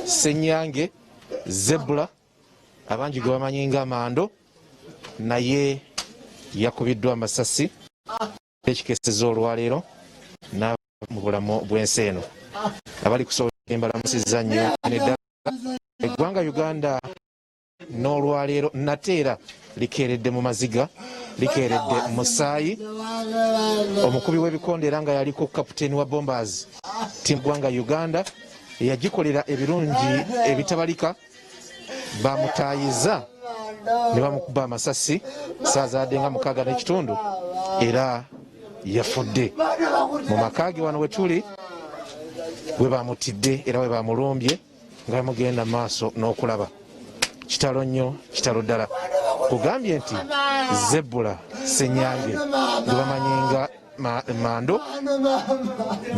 Ssenyange Zebula abangi gwe bamanyi nga Mando naye yakubiddwa amasasi ekikeeseza olwaleero mu bulamu bw'ensi eno. Abali kusobola embalamusizza nnyo neddala eggwanga Uganda n'olwaleero nateera likeeredde mu maziga, likeeredde mu musaayi. Omukubi w'ebikonde era nga yaliko kapiteeni wa Bombers ttiimu ggwanga Uganda yagikolera ebirungi ebitabalika, bamutaayiza ne bamukuba amasasi saazadde nga 6.5 era yafudde. Mu maka ge wano we tuli we bamutidde era we bamulumbye nga bamugenda mu maaso n'okulaba. Kitalo nnyo, kitalo ddala. Kugambye nti Zebula Ssenyange gwe bamanyi nga Mando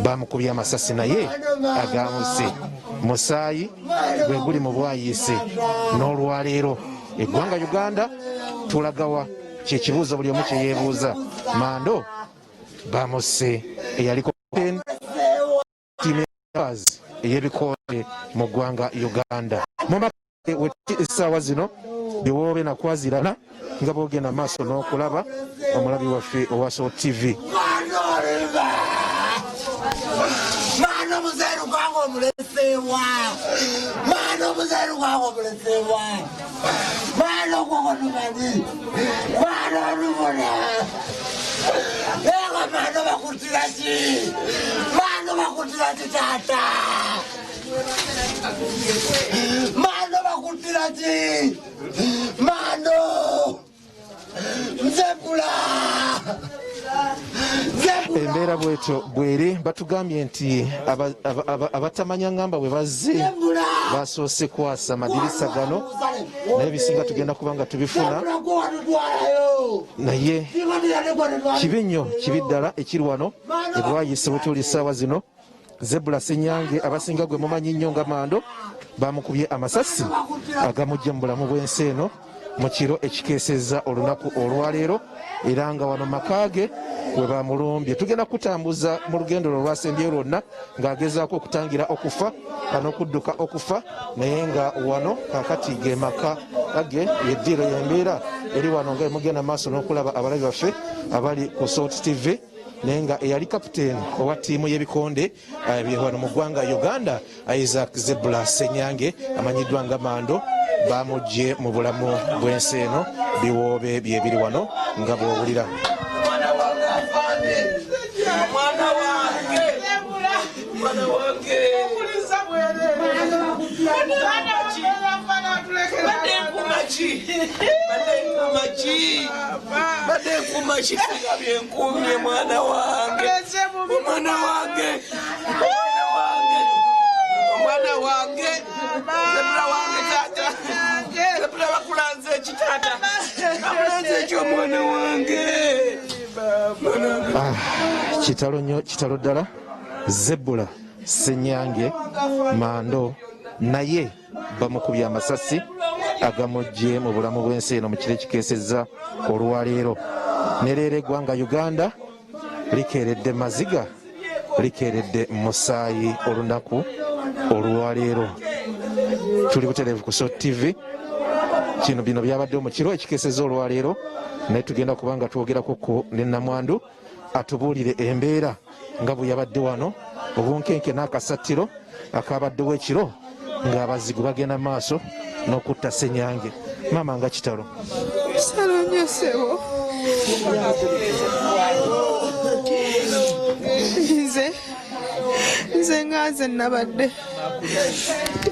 bamukubye amasasi naye agamuse. Musaayi gwe guli mu bwayiise n'olwaleero eggwanga Uganda tulagawa kyekibuuzo buli omu kye yeebuuza. Mando bamuse eyaliko ttiimu ey'ebikonde mu ggwanga Uganda. Essaawa zino biwoobe nakwazirana nga boogenda maaso n'okulaba omulabi waffe owa Soul TV. Mano muzeru kwangu omulesewa, mano muzeru kwangu omulesewa, mano kwangu numani, mano numuna. Ega mano bakutira ki, mano bakutira ki tata, mano bakutira ki, mano Zebula. Embeera bwetyo bweri batugambye nti abatamanya ngamba bwe bazze basoose kwasa amadirisa gano naye bisinga tugenda kubanga tubifuna naye kibi nnyo kibi ddala ekiri wano ebwayise bwe tuli ssaawa zino. Zebula Ssenyange abasinga gwe mumanyi nnyo nga Mando bamukubye amasasi agamujja mu bulamu bw'ensi eno mu kiro ekikeesezza olunaku olwaleero era nga wano makage we bamulumbye. Tugenda kutambuza mu lugendo lwo lwasembye lwonna ng'agezaako okutangira okufa n'okudduka okufa naye nga wano kakati ge maka age yeddiiro y'embeera eri wano nga emugenda maaso n'okulaba abalabi baffe abali ku Soul TV naye nga eyali kapiteeni owa ttiimu y'ebikonde wano mu ggwanga Uganda Isaac Zebula Ssenyange amanyiddwa nga Mando bamugye mu bulamu bw'ensi eno. Biwoobe byebiri wano nga bw'owulira. Kitalo nnyo kitalo ddala. Zebula Ssenyange Mando naye bamukubye amasasi agamujje mu bulamu bw'ensi eno mu kiro ekikeesezza olwaleero. Ne leero eggwanga Uganda likeeredde maziga, likeeredde musaayi olunaku olwaleero. Tuli butereevu ku Soul TV. Bino byabadde mu kiro ekikeesezza olwaleero naye tugenda kubanga twogerako ku ne Namwandu atubuulire embeera nga bwe yabadde wano obunkenke n'akasattiro akabaddewo ekiro ng'abazigu bagenda maaso n'okutta Ssenyange. Maama nga kitalo. Kitalo nnyo ssebo. Nze nga nze nabadde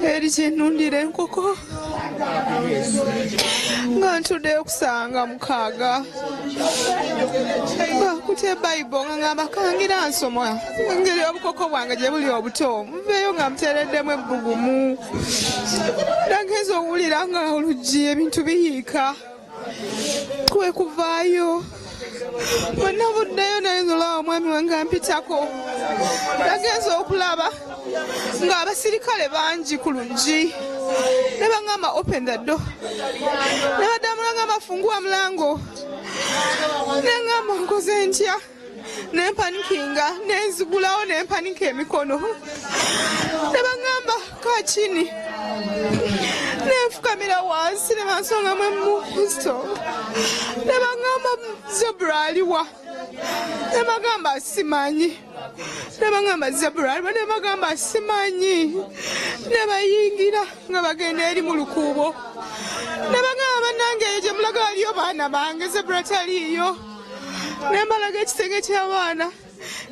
eri kyennundira enkoko nga ntuddeyo kusanga 6 bakutya Bayibuli nga ngamba kangira nsoma engeri obukoko bwange gye buli obuto muveeyo nga muteereddemu ebbugumu. Nagenza owulira nga oluggi ebintu biyiika kwe kuvaayo bonna buddeyo nayenza olaba omwami wange ampitako. Nagenza okulaba ng'abasirikale bangi ku luggi ne baŋŋamba open the door, ne baddamu ngamba fungua mlango, ne ŋŋamba nkoze ntya, ne mpanikinga, ne nzigulawo ne mpanika emikono, ne baŋŋamba kaa chini nefukamira wansi ne bansongamu emmuso ne bagamba Zebra aliwa ne bagamba simanyi ne bagamba Zebra aliwa ne bagamba simanyi ne bayingira nga bagenda eri mu lukuubo ne bagamba bannange gye mulaga aliyo baana bange Zebra taliyo ne mbalaga ekisenge ky'abaana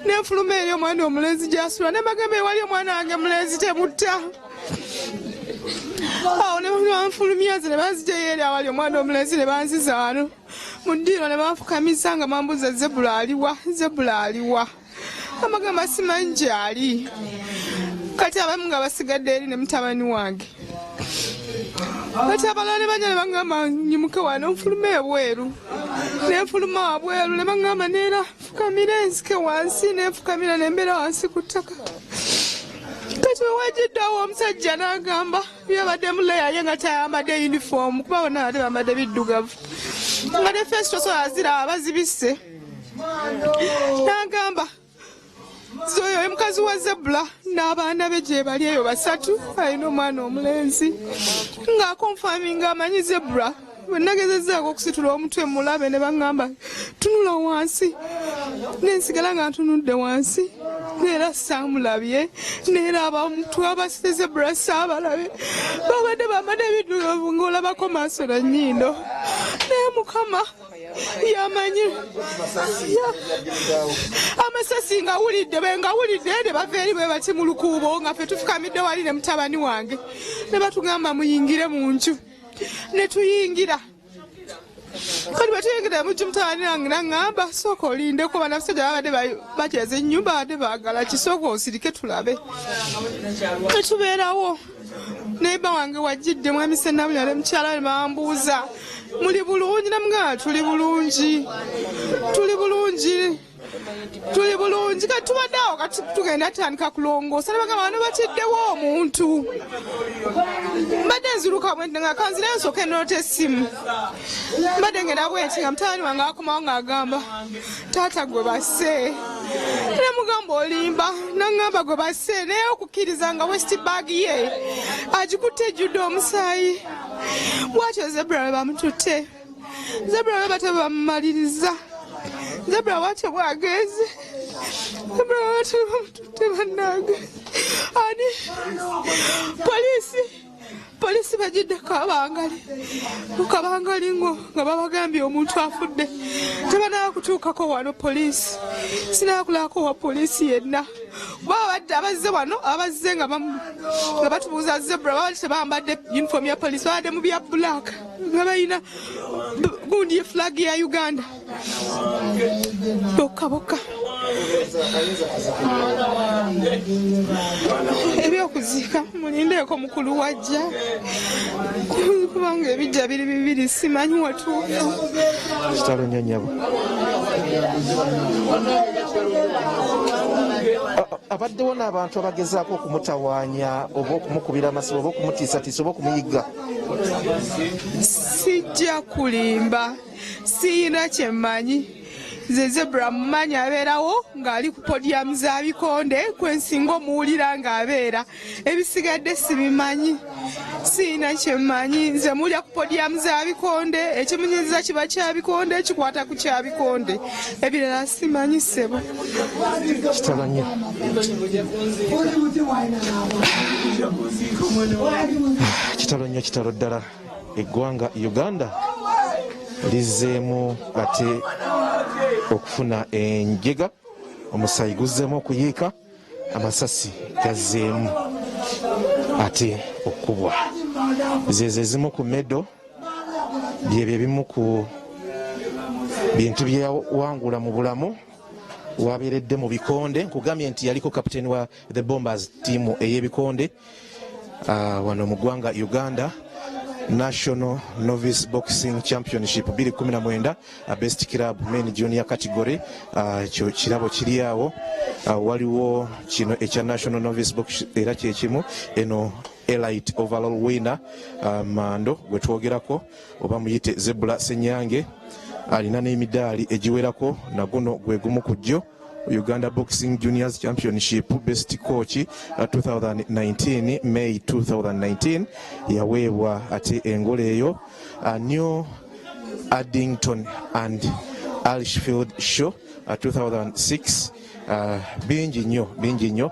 ne nfuluma eri omwana omulenzi gy'asula ne bagamba ewali omwana wange mulenzi temutta awo ne banfulumya ze ne banzijayo eri awali omwana omulenzi ne banziza wano mu ddiiro ne banfukamisa nga bambuuza Zebra aliwa amagamba simanyi gy'ali kati abamu nga basigadde eri ne mutabani wange kati abalala ne bajja ne bagamba nyimuke wano nfuluma ebweru ne nfuluma wabweru ne bagamba neera fukamira enzike wansi ne nfukamira ne mbeera wansi ku ttaka kati we wajjiddeawo omusajja n'agamba yabadde muleyaye nga tayambadde yunifoomu kuba bonna ate bambadde biddugavu nga ne fesitoso azira abazibisse n'agamba zoyo mukazi wa Zebra n'abaana be gye bali eyo 3 alina omwana omulenzi ng'akonfaminga amanyi Zebra bwe nagezezaako okusitula omutwe mulabe ne baŋŋamba tunula wansi nensigala nga ntunudde wansi neera saamulabye neera abantu abasite Zebra saabalabe babadde bambadde ebiddugavu ng'olabako maaso na nnyindo naye Mukama yamanyi amasasi ngawulidde ne bava eri bwe bati mu lukuubo nga ffe tufukamidde wali ne mutabani wange ne batugamba muyingire mu nju ne tuyingira kati bwe tuyingira mu nju mutabani wange naŋŋamba sooka olindeko banabasajja babadde bakyeza ennyumba badde baagala kisooka osirike tulabe ne tubeerawo neiba wange wajjidde mwami Ssenabulya ne mukyala we bambuuza muli bulungi namugamba tuli bulungi kati tubadde awo kati tugenda tandika kulongoosa ne bagamba bano batiddewo omuntu mbadde nzirukamu nga kanzirayo nsooka enoota essimu mbadde ngenda bwenti nga mutabani wange akomawo ng'agamba taata gwe basse ne mugamba olimba naŋŋamba gwe basse naye okukkiriza nga West bag ye agikutte ejjudde omusaayi bwatyo Zebra we bamututte Zebra we bate bamumaliriza Zebra bwatyo bwagenze Zebra we bate bamututte bannange ani polisi bajidde kabangali nga babagambye omuntu afudde tebanaba kutuukako wano polisi sinakulako wa polisi yenna baba badde abazze wano abazze nga batubuuza Zebra babadde tebambadde uniform ya polisi babadde mu bya black nga balina gundi ye flag ya Uganda bokka ebyokuziika mulindeeko mukulu wajja kubanga ebijja biri bibiri simanyi watuufu kitalo nnyo nnyabo abaddewo n'abantu abagezaako okumutawaanya oba okumukubira amasiba oba okumutiisatiisa oba okumuyigga sijja kulimba siyina kyemmanyi ze Zebra mumanyi abeerawo ng'ali ku podium za bikonde kwensinga omuwulira ng'abeera ebisigadde sibimanyi siyina kyemmanyi nze mulya ku podium za bikonde ekimunyiriza kiba kya bikonde kikwata ku kya bikonde ebirala simanyi ssebo kitalo nnyo kitalo ddala eggwanga Uganda lizzeemu ate okufuna enjega omusaayi guzzeemu okuyiika amasasi gazzeemu ate okubwa zezo ezimu ku medo byebyo ebimu ku bintu byewangula mu bulamu wabeeredde mu bikonde nkugambye nti yaliko kapiteeni wa the Bombers tiimu ey'ebikonde wano mu ggwanga Uganda National Novice Boxing Championship 2019 Best Club Men Junior Category ekyo kirabo kiri awo waliwo kino ekya National Novice Box era kyekimu eno Elite Overall Winner Mando gwe twogerako oba muyite Zebra Senyange alina n'emidaali egiwerako naguno gwe gumu ku jjo Uganda Boxing Juniors Championship Best Coach 2019 May 2019 yaweebwa ate engole eyo New Addington and Alishfield Show 2006 bingi nnyo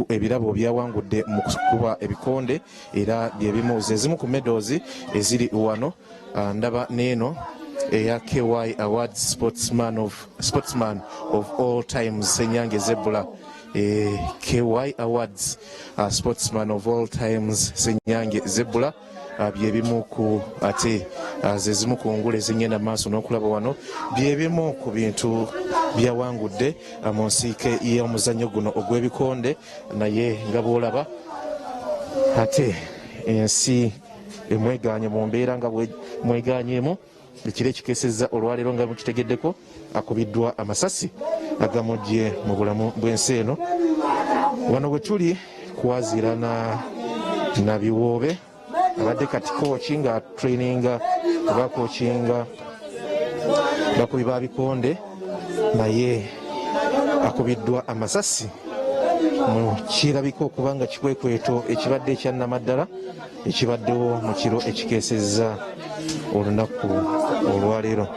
ebirabo byawangudde mu kukuba ebikonde era byebimu zezimu ku medals eziri wano ndaba neeno eya KY Awards Sportsman of All Times Senyange Zebula KY Awards Sportsman of All Times Senyange Zebula byebimu ku ate zezimu ku ngule zingenda maaso n'okulaba wano byebimu ku bintu byawangudde mu nsiike y'omuzannyo guno ogw'ebikonde naye nga bw'olaba ate ensi emweganye mu mbeera nga mweganyeemu ekiro ekikeesezza olwaleero nga mukitegeddeko akubiddwa amasasi agamujje mu bulamu bw'ensi eno wano bwe tuli kwazira na biwoobe abadde kati kooki nga traininga oba kookinga bakubi ba bikonde naye akubiddwa amasasi mu kirabika okuba nga kikwekweto ekibadde ekyannamaddala ekibaddewo mu kiro ekikeesezza olunaku olwaleero.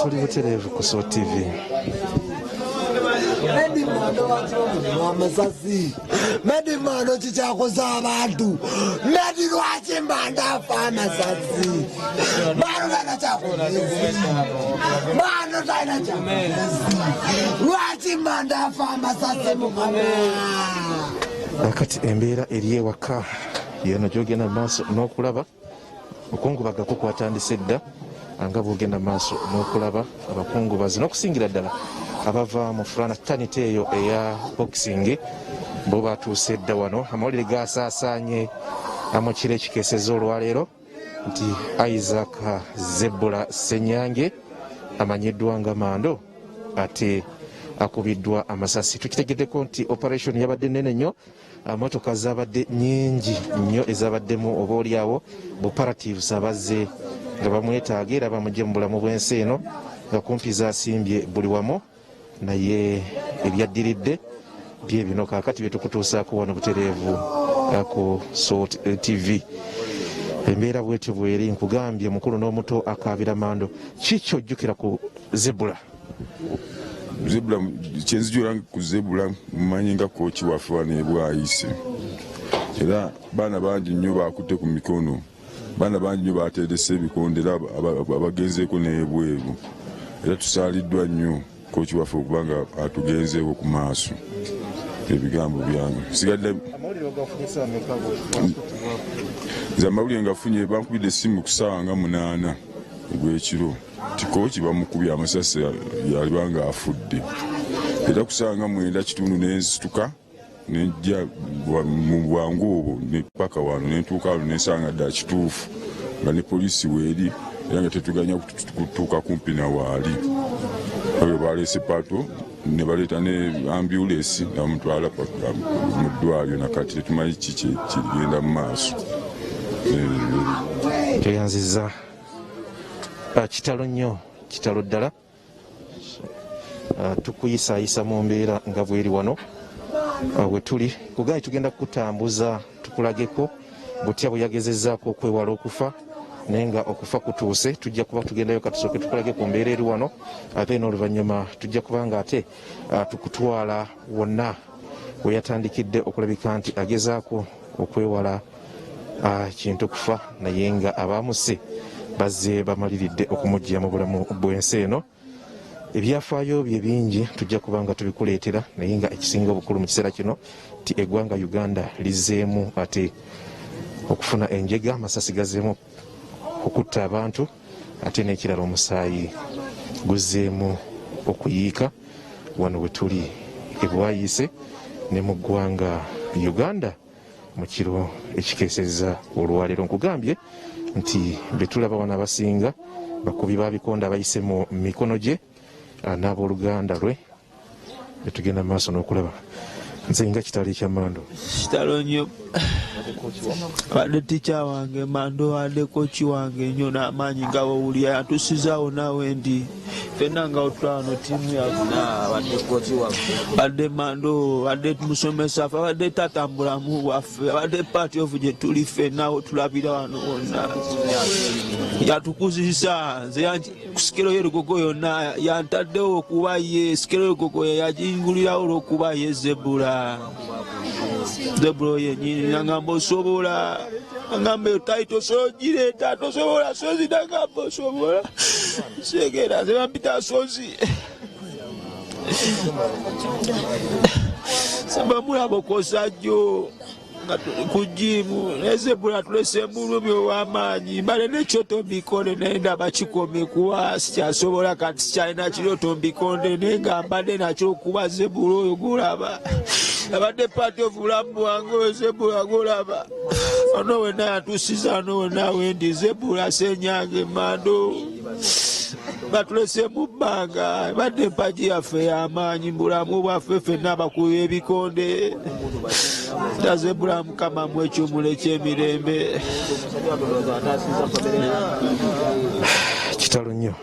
Tuli butereevu ku SOT TV. Medi mano kikyakoza abantu medi lwaki mbanda afa amasasi mano taina kyakolezi mano taina kyakolezi lwaki mbanda afa amasasi mukama akati embeera eri ewaka yeno gyogenda maaso n'okulaba okungubagako kwatandise dda nga bwogenda maaso n'okulaba abakungubazi n'okusingira ddala abava mu fraternity eyo eya boxing bo batuuse dda wano amawulire gasaasaanye mu kiro ekikeesezza olwaleero nti Isaac Zebula Senyange amanyiddwa nga Mando ate akubiddwa amasasi. Tukitegeddeko nti operation yabadde nnene nnyo, motoka zabadde nnyingi nnyo ezabaddemu oba oliawo buparatives abazze nga bamwetaaga era bamugye mu bulamu bw'ensi eno nga kumpi zasimbye buli wamu naye ebyaddiridde bye bino kaakati bye tukutuusaako wano butereevu ku SOT TV. Embeera bwetyo bweri nkugambye mukulu n'omuto akaabira Mando. Kiki ojjukira ku Zebula? Zebula kyenzijula ku Zebula mmanyi nga kooki waffe wano e Bwayise era baana bangi nnyo bakutte ku mikono, baana bangi nnyo bateedese ebikonde era abagenzeeko n'ebweru era tusaaliddwa nnyo kooki waffe okubanga atugenzeeko ku maaso. Ebigambo byange sigadde nze amawulire ngafunye bankubidde essimu ku ssaawa nga 8 ogw'ekiro ti kooki bamukubye amasasi yalibanga afudde era ku ssaawa nga 9 kitundu nensituka nejja mu bwangu obwo ne paka wano nentuuka wano nensanga ddala kituufu nga ne poliisi weeri era nga tetuganya kutuuka kumpi nawaali abyo baleese pato ne baleeta ne ambulance namutwala mu ddwaliro nakati tetumanyi kiki kirigenda mu maaso. Tweyanziza kitalo nnyo, kitalo ddala tukuyisaayisa mu mbeera nga bweri wano we tuli kugayi tugenda kukutambuza tukulageko butya bwe yagezezzaako okwewala okufa naye nga okufa kutuuse tujja kuba tugendayo katusooke tukulage ku mbeera eri wano ate n'oluvannyuma tujja kuba nga ate tukutwala wonna we yatandikidde okulabika nti agezaako okwewala kintu kufa naye nga abaamuse bazze bamaliridde okumugya mu bulamu bw'ensi eno. Ebyafaayo bye bingi tujja kuba nga tubikuleetera naye nga ekisinga obukulu mu kiseera kino ti eggwanga Uganda lizzeemu ate okufuna enjega, amasasi gazzeemu okutta abantu ate n'ekirala omusaayi guzzeemu okuyiika wano we tuli e Bwayise ne mu ggwanga Uganda mu kiro ekikeesezza olwaleero. Nkugambye nti be tulaba wano abasinga bakubi ba bikonde abayise mu mikono gye n'abooluganda lwe betugenda maaso n'okulaba. Nze nga kitali kya Mando. Kitalo nnyo. Wadde tica wange Mando, wadde kochi wange nnyo n'amaanyi nga bw'owulira yatusizaawo naawe ndi ffenna nga otulano ttiimu wadde Mando, wadde musomesa ffe, wadde tatambulamu bwaffe, wadde party of gye tuli ffenna otulabira wano wonna yatukuzisa. Nze sikero y'erugogo yonna yantaddewo okuba ye sikero y'erugogo yagingulirawo olw'okuba ye Zebula yennyini nagamba osobola, nagamba eyo taito sogireeta tosobola sozi, nagamba osobola segera nze bampita sozi saba mulaba okosajjo nga tuli ku jimu nezebula tulese mulumi ow'amaanyi mbale nekyoto mbikonde naye ndaba kikomye kuba sikyasobola kati sikyalina kiryoto mbikonde naye nga mbadde nakyo okuba Zebula oyo gulaba abadde party of bulamu bwange oyo Zebula gulaba ono wenna yatusiza ono wenna wendi Zebula Senyange Mando batulese mu bbanga badde empagi yaffe y'amaanyi mbulamu bwaffe ffenna abakubi ebikonde Zebula Mukama mu ekyomula eky'emirembe. Kitalo nnyo.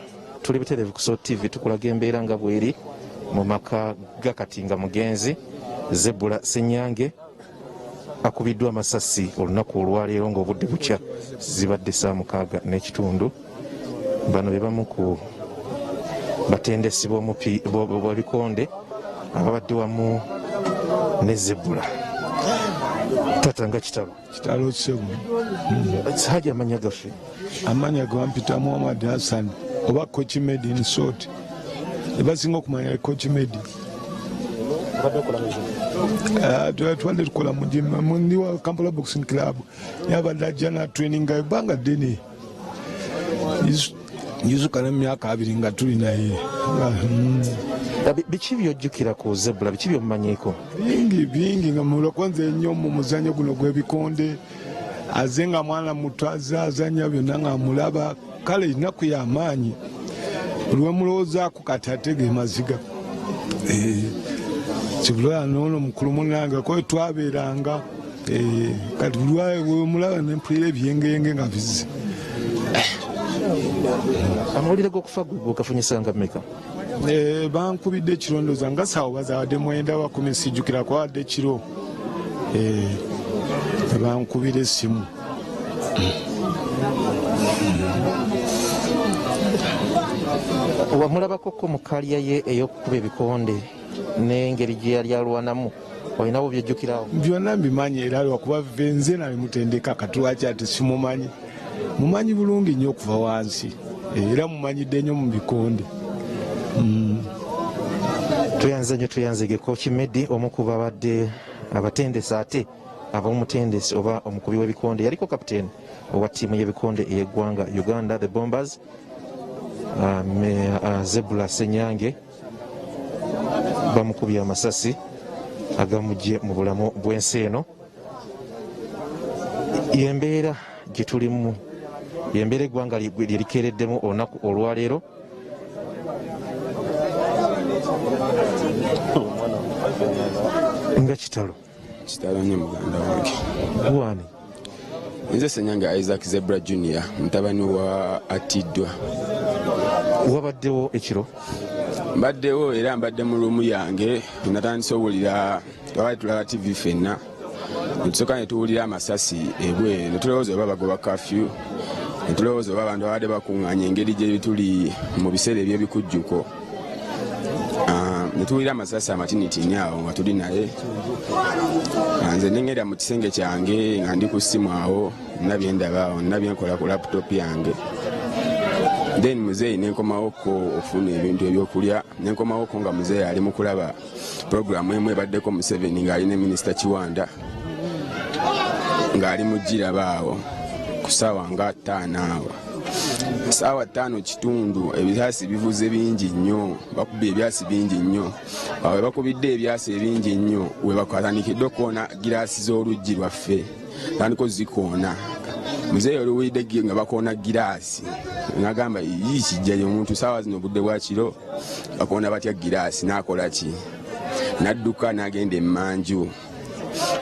Tuli butereevu ku Soul TV tukulaga embeera nga bweri mu maka ga Katinga Mugenzi. Zebula Senyange akubiddwa amasasi olunaku olwaleero ng'obudde bukya zibadde saa 6 n'ekitundu. Bano be bamu ku batendesi b'ebikonde ababadde wamu ne Zebula. Tatanga kitalo kisegu haja amanya gaffe amanya gampita Muhammad Hassan oba Coach Medi in short ebasinga okumanya Coach Medi twali tukola mundi wa Kampala Boxing Club yabadde jana training nga banga deni yizuka n'emyaka 2 nga tuli naye. Biki byojjukira ku Zebula, biki byomumanyiiko? Bingi nga mula kwanza ennyo mu muzannyo guno gw'ebikonde aze nga mwana muto azanya byonna nga mulaba kale ennaku y'amaanyi olwe mulowoozaako kati atege maziga kibula noono mukulu munange koye twabeeranga kati buli mulaba nempulira ebyengenge nga bizi. Amawulire g'okufa gwe gafunyisanga mmeka? Bankubidde ekirondooza nga saawo bazawadde 9 sijjukira kwawadde kiro bankubira essimu. Wamulabako mu kalya ye ey'okukuba ebikonde n'engeri gye yali alwanamu olinawo byejjukirawo? Byonna mbimanyi era lwakuba nze nali mutendeka katulwaki ati simumanyi. Mumanyi bulungi nnyo okuva wansi era mumanyidde nnyo mu bikonde. Tuyanzege Coach Medi omu ku babadde abatendesi ate ab'omutendesi oba omukubi w'ebikonde yaliko kapiteeni owa ttiimu y'ebikonde ey'eggwanga Uganda the Bombers Zebula Senyange bamukubye amasasi agamugye mu bulamu bw'ensi eno. Yembeera gye tulimu yembeera eggwanga lirikeereddemu olunaku olwaleero. Nga kitalo nnyo muganda wange Wani nze Senyange Isaac Zebula Junior mutabani wa Atiddwa. Wabaddewo ekiro? Mbaddewo era mbadde mu luumu yange natandise owulira twali tulaba TV ffenna netusooka ne tuwulira amasasi ebweru netulowooza oba bagoba kafyu netulowooza oba abantu babadde bakuŋŋaanya engeri gye tuli mu biseera eby'ebikujjuko. Netuwulira amasasi amatinitini awo nga tuli naye nze nengera mu kisenge kyange nga ndi ku ssimu awo nabye ndaba awo nabye nkola ku laptop yange. Then muzeeyi nenkomawoko ofuna ebintu ebyokulya nenkomawoko nga muzeeyi ali mu kulaba programu emu ebaddeko Museveni ng'ali ne Minisita Kiwanda ng'ali mu giraba awo ku ssaawa nga 5 awo. Saawa 5 kitundu ebyasi bivuze bingi nnyo bakubye ebyasi bingi nnyo awo bakubidde ebyasi ebingi nnyo we bakatandikidde koona giraasi z'oluggi lwaffe tandiko zikoona muzeeyi oluwulidde nga bakoona giraasi ngagamba kijjayo omuntu saawa zino obudde bwa kiro bakoona batya giraasi n'akola ki n'adduka n'agenda emmanju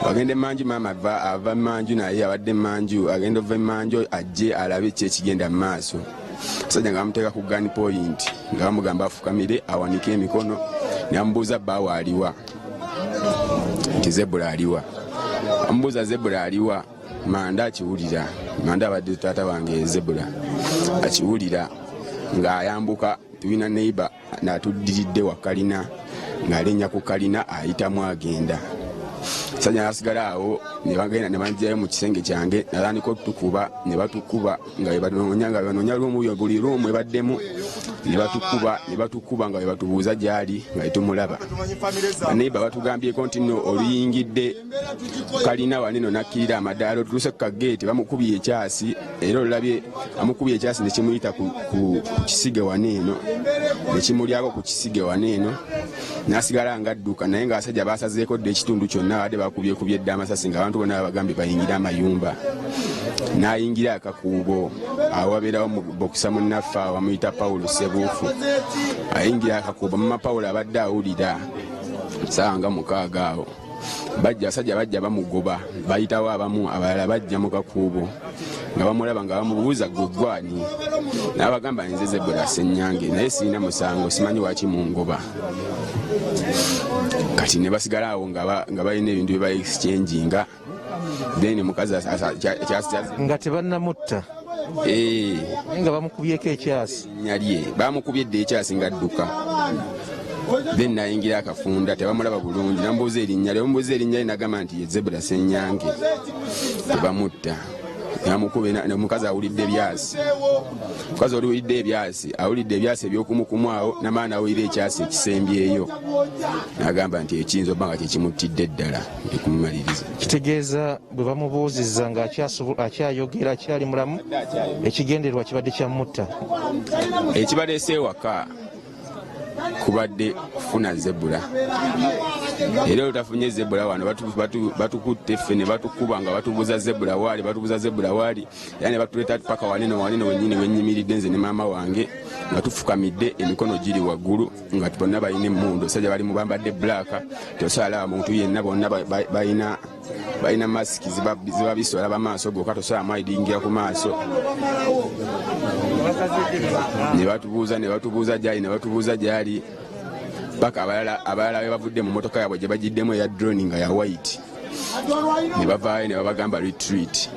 agenda emmanju maama ava emmanju naye abadde emmanju agenda ova emmanju ajje alabe ki ekigenda mu maaso musajja nga bamuteeka ku gun point nga bamugamba afukamire awanike emikono namubuuza bbaawe aliwa nti Zebula aliwa amubuuza Zebula aliwa manda akiwulira manda abadde taata wange Zebula akiwulira ng'ayambuka tulina neighbor n'atuddiridde wa kalina ng'alinnya ku kalina ayitamu agenda sajja nasigala awo ne bagenda ne banjayo mu kisenge kyange natandika otukuba ne batukuba nga banoonya lumu buli lumu ebaddemu ne batukuba nga batubuuza gyali nga tetumulaba neighbor batugambyeko nti nno oluyingidde kalina waneno nakkirira amadaala otuluse ku kageeti bamukubye ekyasi era olulabye amukubye ekyasi ne kimuyita ku kisige waneeno ne kimulyako ku kisige waneeno nasigala ngadduka naye ng'abasajja basazeeko dde ekitundu kyonna abadde bakubyekubye dde amasasi ng'abantu bonna babagambye bayingire amayumba n'ayingira akakuubo awo wabeerawo bokisa munnaffe awo bamuyita Pawulo Sebuufu ayingira akakuubo mama Pawulo abadde awulira saawa nga 6 awo abasajja bajja bamugoba bayitawo abamu abalala bajja mu kakuubo nga bamulaba nga bamubuuza gweggwani n'abagamba nze Zebula Ssenyange naye sirina musango simanyi waki mungoba kati ne basigala awo nga balina ebintu bye baexchanginga then mukazi nga tebannamutta nga bamukubyeko ekyasi nyalye bamukubye dde ekyasi ng'adduka then nayingira akafunda tebamulaba bulungi namubuuza erinnya lye bamubuuza erinnya lye nagamba nti ye Zebula Ssenyange tebamutta omukazi awulidde ebyasi mukazi oliwulidde ebyasi awulidde ebyasi ebyokumukumu awo namaana awulira ekyasi ekisembyeyo nagamba nti ekiyinza oba nga kyekimuttidde ddala ekumumaliriza kitegeeza bwe bamubuuzizza ng'akyayogera akyali mulamu ekigendererwa kibadde kyamutta ekibaleese ewaka kubadde kufuna Zebula era olutafunye Zebula wano batukutte ffe ne batukuba nga batubuuza Zebula waali era ne batuleeta paka waneno wennyini wennyimiridde nze ne maama wange nga tufukamidde emikono giri waggulu nga bonna balina emmundu sajja bali mubambadde blaaka tosobola muntu yenna bonna balina masiki ziba bisola bamaaso gokka tosobola mwayidingira ku maaso ne batubuuza gyali paka abalala be bavudde mu motoka yaabwe gye bagiddemu eya drone nga ya white ne bavaayo ne babagamba retreat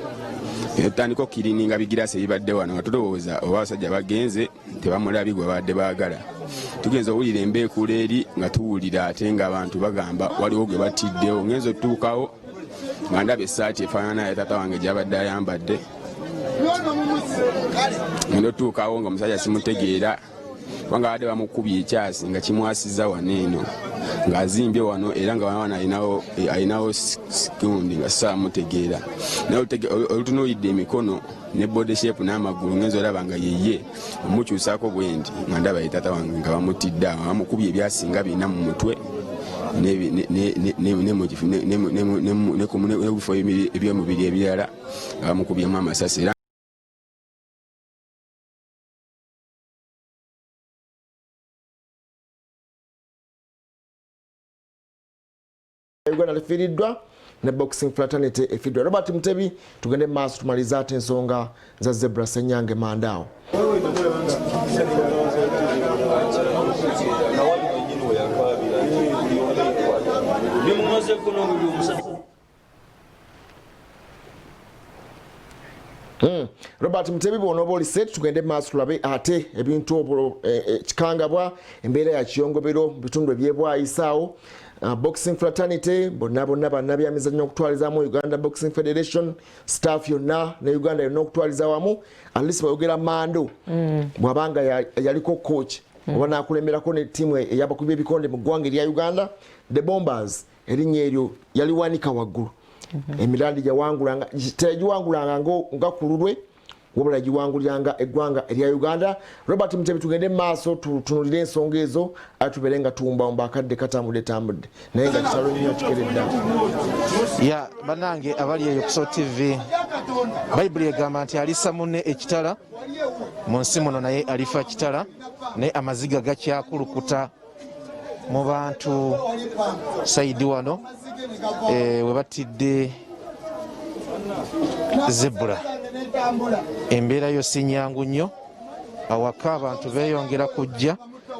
netutandika okukirininga bigirasi ebibadde wano nga tulowooza oba abasajja bagenze tebamulabi gwe babadde baagala tugenza owulira embeekuula eri nga tuwulira ate ng'abantu bagamba waliwo gwe batiddewo ngenza otutuukawo nga ndaba essaati efaanana naye taata wange gyabadde ayambadde ngenda otutuukawo nga omusajja simutegeera kubanga badde bamukubye ekyasi nga kimwasizza waneeno ng'azimbye wano era nga wana alinawo sikundi nga saamutegeera naye olutunuulidde emikono ne body shape n'amagulu ngenza olaba nga yeye omukyusaako bwendi nga ndaba ye taata wange nga bamutidde awo bamukubye ebyasinga birina mu mutwe nebifo ebyomubiri ebirala nga bamukubyemu amasasi. Uganda alifiiriddwa ne boxing fraternity efiiriddwa. Robert Mutebi tugende maaso tumaliza ate ensonga za Zebula Ssenyange mandaawo. Robert Mutebi bw'onooba oli set tugende maaso tulabe ate ebintu obwo kikangabwa embeera ya kiyongobero mu bitundu ebyebwayisaawo. Boxing fraternity bonna bannabyamizannyo okutwalizaamu Uganda Boxing Federation staff yonna ne Uganda yonna okutwaliza wamu at least bayogera mando bw'abanga yaliko coach oba naakulemberako ne ttiimu eyabakubi b'ebikonde mu ggwanga erya Uganda the Bombers erinnya eryo yaliwanika waggulu emirandi tegiwangulanga nga kululwe wabula giwanguliranga eggwanga erya Uganda. Robert Mutebi tugende maaso tutunulire ensonga ezo atubere nga tumbawumba akadde katambudde naye nga kitalo nnyo kikeredda ya banange abali eyo ku TV. Bayibuli egamba nti alisa munne ekitala mu nsi muno naye alifa kitala, naye amaziga gakyakulukuta mu bantu saidi wano we batidde Zebra. Embeera yo si nyangu nnyo, awaka abantu beeyongera kujja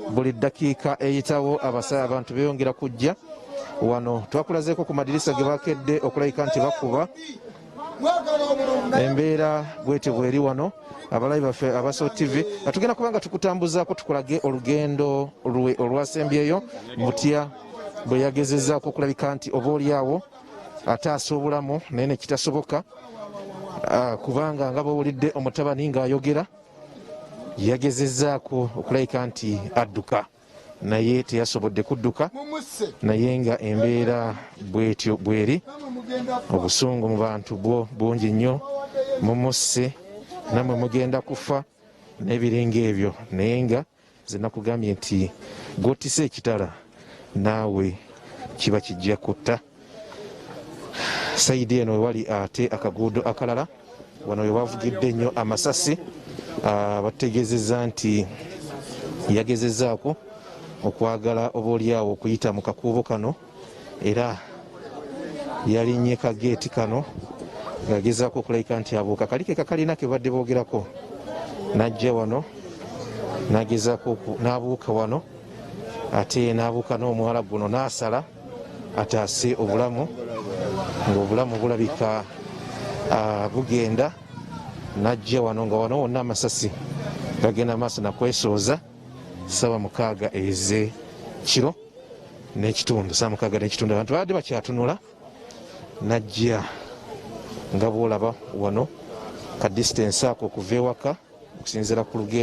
buli ddakiika eyitawo, abantu beeyongera kujja wano. Twakulazeeko ku madirisa ge bakedde okulabika nti bakuba. Embeera bwete bweri wano. Abalabi baffe abaso TV atugenda kubanga tukutambuzaako tukulage olugendo olwasembyeyo Mutya bwe yagezezaako okulabika nti oba oliawo ataasa obulamu naye ne kitasoboka kubanga nga bw'owulidde omutabani ng'ayogera yagezezaako okulabika nti adduka naye teyasobodde kudduka, naye nga embeera bwetyo bweri. Obusungu mu bantu bungi nnyo, mumusse namwe mugenda kufa n'ebiringa ebyo, naye nga ze nakugambye nti gw'otisa ekitala naawe kiba kijja kutta. Sayidi eno wewali ate akaguudo akalala wano we wavugidde ennyo amasasi, bategeezezza nti yagezezaako okwagala oba oliawo okuyita mu kakuubo kano, era yalinnye kageeti kano ng'agezaako okulabika nti abuuka. Kalike kakalina ke badde boogerako n'ajja wano n'agezaako n'abuuka wano, ate n'abuuka n'omuwala guno n'asala ataase obulamu, ng'obulamu bulabika bugenda. N'ajja wano nga wano wonna amasasi gagenda maaso nakwesooza. Ssaawa 6 ez'ekiro n'ekitundu, ssaawa 6 n'ekitundu, abantu badde bakyatunula. N'ajja nga bw'olaba wano ka distance ako okuva ewaka okusinziira ku lugendo